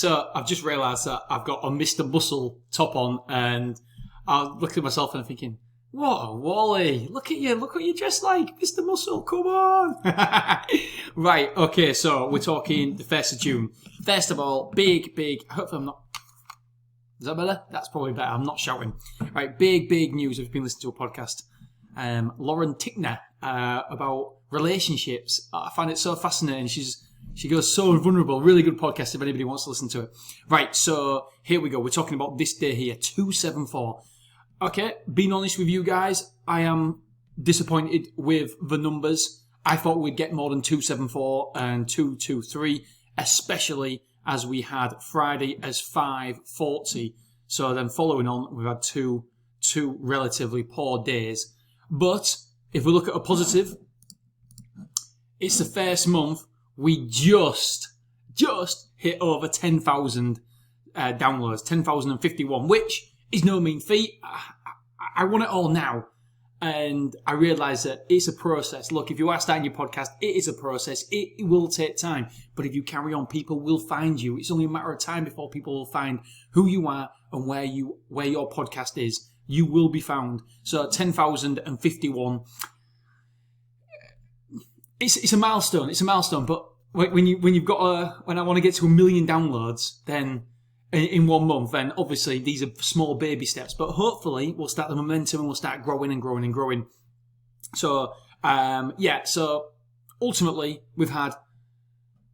So I've just realised that I've got a Mr. Muscle top on, and I look at myself and I'm thinking, whoa, Wally, look at you, look what you're dressed like, Mr. Muscle, come on. Right, okay, so we're talking the 1st of June. First of all, big, hopefully I'm not, is that better? That's probably better, I'm not shouting. Right, big news if you've been listening to a podcast. Lauren Tickner, about relationships. I find it so fascinating. She goes so vulnerable. Really good podcast if anybody wants to listen to it. Right, so here we go. We're talking about this day here, 274. Okay, being honest with you guys, I am disappointed with the numbers. I thought we'd get more than 274 and 223, especially as we had Friday as 540. So then following on, we've had two relatively poor days. But if we look at a positive, it's the first month we just hit over 10,000 downloads, 10,051, which is no mean feat. I want it all now. And I realise that it's a process. Look, if you are starting your podcast, it is a process. It will take time. But if you carry on, people will find you. It's only a matter of time before people will find who you are and where your podcast is. You will be found. So 10,051. It's a milestone. It's a milestone. But when I want to get to 1 million downloads, then in 1 month, then obviously these are small baby steps. But hopefully we'll start the momentum and we'll start growing and growing and growing. So So ultimately we've had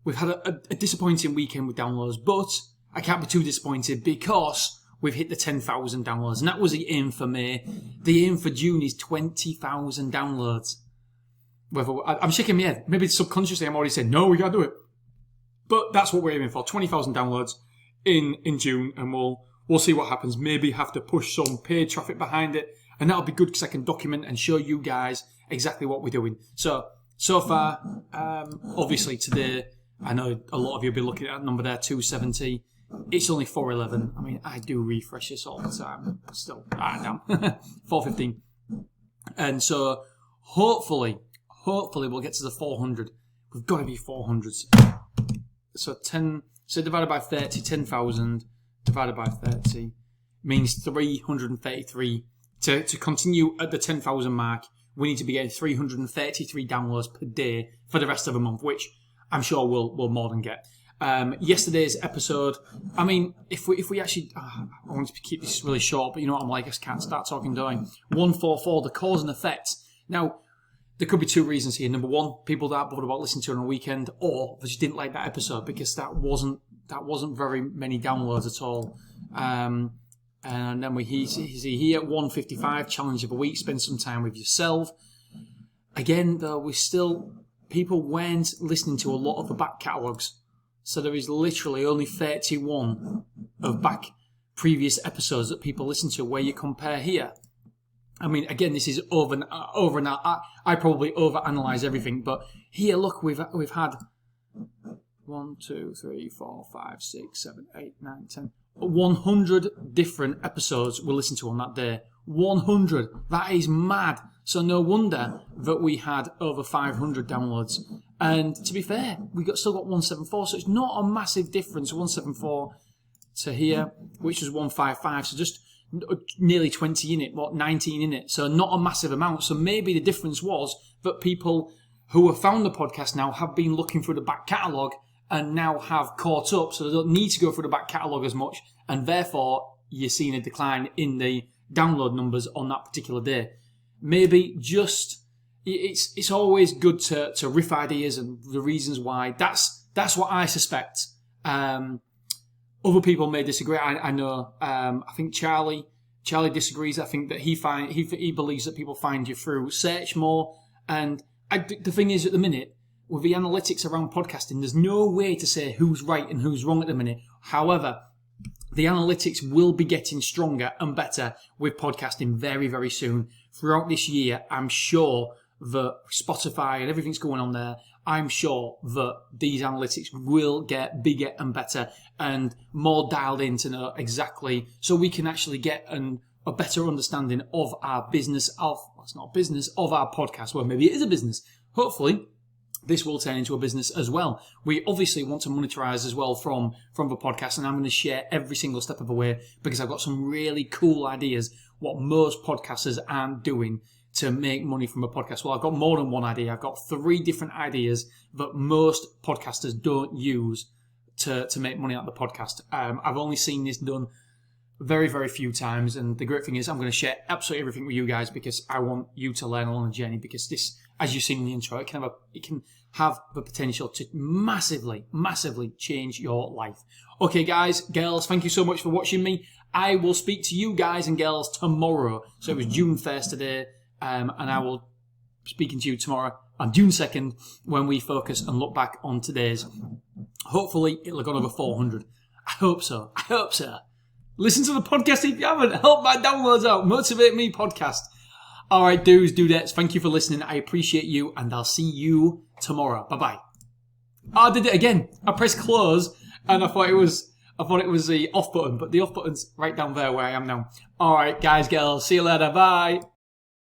a disappointing weekend with downloads, but I can't be too disappointed because we've hit the 10,000 downloads, and that was the aim for May. The aim for June is 20,000 downloads. I'm shaking my head. Maybe subconsciously I'm already saying, no, we can't do it. But that's what we're aiming for, 20,000 downloads in June, and we'll see what happens. Maybe have to push some paid traffic behind it, and that'll be good because I can document and show you guys exactly what we're doing. So far, obviously today, I know a lot of you will be looking at that number there, 270. It's only 411. I mean, I do refresh this all the time. Still, damn. 415. And so, hopefully we'll get to the 400. We've got to be 400s. So divided by 30, 10,000 divided by 30 means 333. To continue at the 10,000 mark, we need to be getting 333 downloads per day for the rest of the month, which I'm sure we'll more than get. Yesterday's episode, I mean, if we actually, I want to keep this really short, but you know what I'm like, I just can't start talking, do I? 144, the cause and effect. Now, there could be two reasons here. Number one, people that aren't bothered about listening to it on a weekend, or they just didn't like that episode because that wasn't very many downloads at all. And then he's here at 155, challenge of a week, spend some time with yourself. Again, though, people weren't listening to a lot of the back catalogues. So there is literally only 31 of back previous episodes that people listen to where you compare here. I mean, again, this is over and out. I probably overanalyze everything, but here, look, we've had 1, 2, 3, 4, 5, 6, 7, 8, 9, 10, 100 different episodes we listened to on that day. 100. That is mad. So no wonder that we had over 500 downloads. And to be fair, still got 174, so it's not a massive difference. 174 to here, which was 155, so just nearly 20 in it, 19 in it, so not a massive amount. So maybe the difference was that people who have found the podcast now have been looking through the back catalogue and now have caught up, so they don't need to go through the back catalogue as much, and therefore you're seeing a decline in the download numbers on that particular day. Maybe just, it's always good to riff ideas and the reasons why. That's what I suspect. Other people may disagree. I know. I think Charlie disagrees. I think that he believes that people find you through search more. And the thing is, at the minute, with the analytics around podcasting, there's no way to say who's right and who's wrong at the minute. However, the analytics will be getting stronger and better with podcasting very, very soon. Throughout this year, I'm sure that Spotify and everything's going on there, I'm sure that these analytics will get bigger and better and more dialed in to know exactly, so we can actually get a better understanding of our business, of our podcast. Well, maybe it is a business. Hopefully, this will turn into a business as well. We obviously want to monetize as well from the podcast, and I'm going to share every single step of the way because I've got some really cool ideas what most podcasters aren't doing to make money from a podcast. Well, I've got more than one idea. I've got 3 different ideas that most podcasters don't use to make money out of the podcast. I've only seen this done very, very few times, and the great thing is I'm going to share absolutely everything with you guys because I want you to learn along the journey, because this, as you've seen in the intro, it can have the potential to massively, massively change your life. Okay, guys, girls, thank you so much for watching me. I will speak to you guys and girls tomorrow. So it was June 1st today, and I will be speaking to you tomorrow on June 2nd when we focus and look back on today's. Hopefully, it'll go over 400. I hope so. I hope so. Listen to the podcast if you haven't. Help my downloads out. Motivate me podcast. All right, dudes, dudettes. Thank you for listening. I appreciate you, and I'll see you tomorrow. Bye-bye. I did it again. I pressed close, and I thought it was the off button, but the off button's right down there where I am now. All right, guys, girls. See you later. Bye.